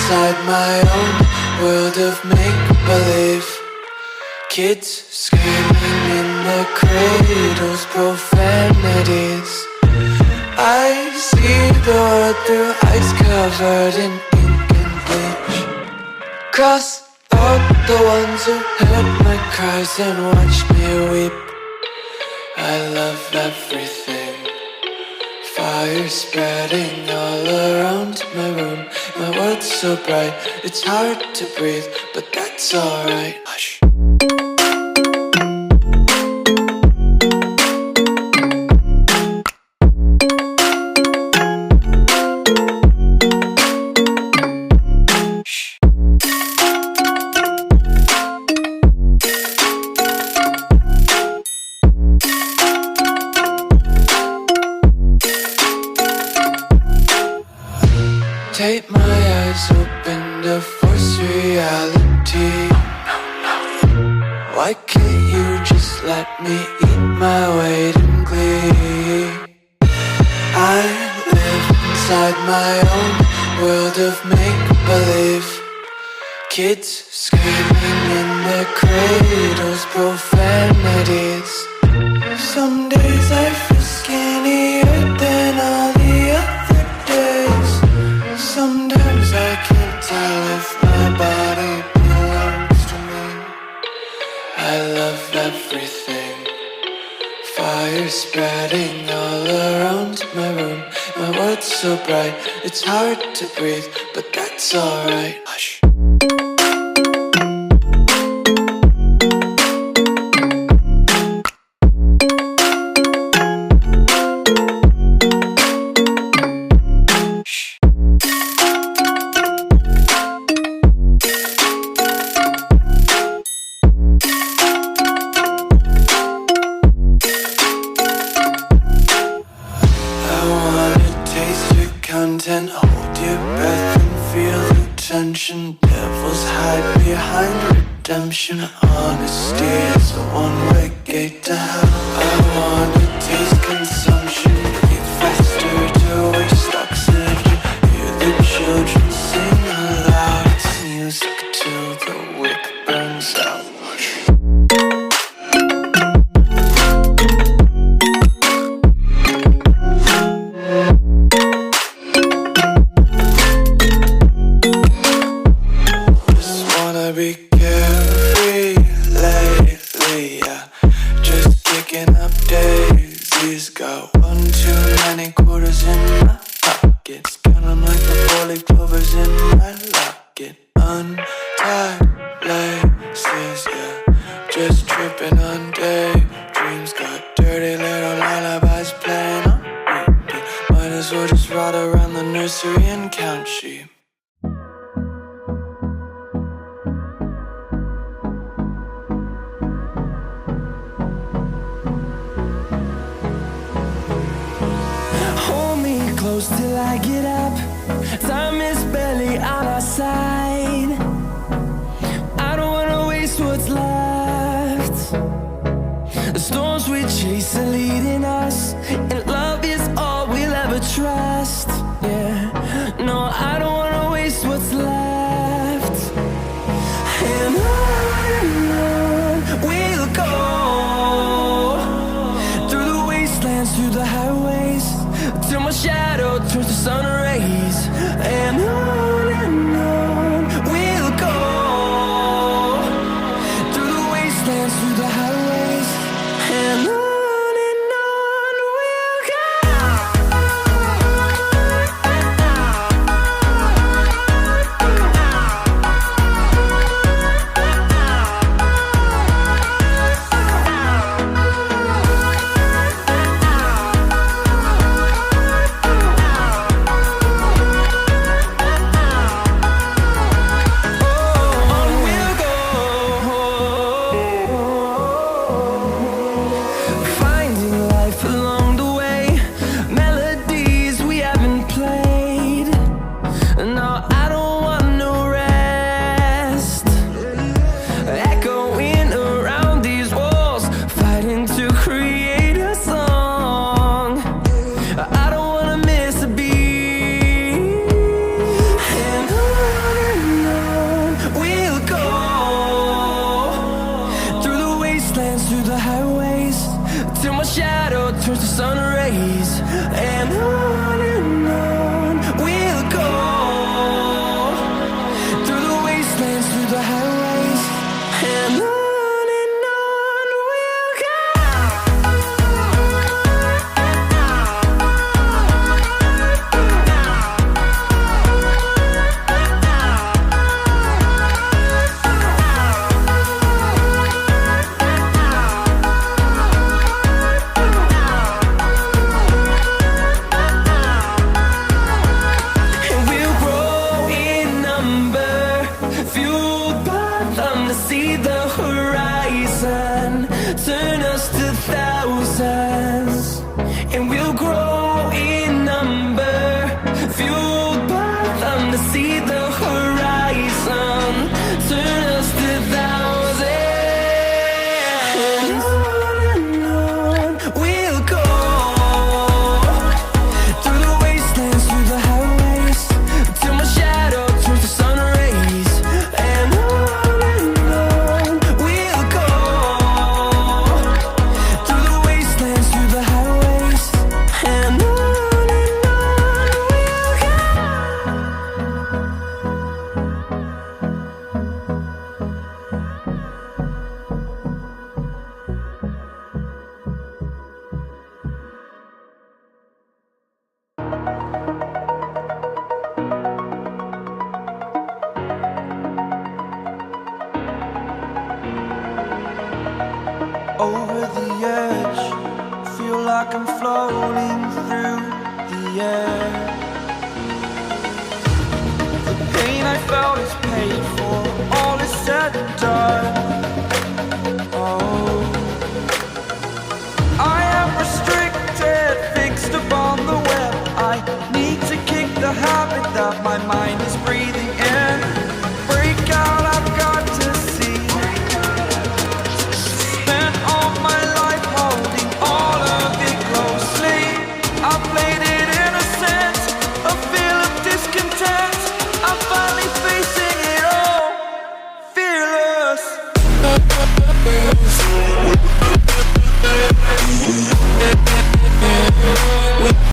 inside my own world of make-believe. Kids screaming in their cradles, profanities. I see the world through ice covered in ink and bleach. Cross out the ones who heard my cries and watched me weep. I love everything. Fire spreading all around my room. My world's so bright, it's hard to breathe, but that's alright. Hush. Take my eyes open to force reality. Why can't you just let me eat my weight in glee? I live inside my own world of make-believe. Kids screaming in their cradles, profanities. Some days I feel skinnier than all the other days. Sometimes I can't tell if my body belongs to me. I love everything. Fire spreading all around my room. My world's so bright, it's hard to breathe, but that's alright. Hush. Content, hold your breath and feel the tension. Devils hide behind redemption. Honesty is a one-way gate to hell. I wanna taste consumption. Breathe faster to waste oxygen. Hear the children sing aloud. It's music till the wick burns out. Be carefree lately, yeah. Just picking up daisies. Got one too many quarters in my pockets. Count 'em like the 4-leaf clovers in my locket. Untied laces, yeah. Just tripping on daydreams. Got dirty little lullabies playing on repeat. Might as well just ride around the nursery and count sheep. Close till I get up. Time is barely on our side. I don't wanna waste what's left. The storms we chase are leading us, and love is all we'll ever trust. Yeah, no, I don't wanna waste what's left. And on we'll go, through the wastelands, through the highways, till my shadow turns to sun rays. And on we'll go, through the wastelands, through the highways. And on like I'm floating through the air.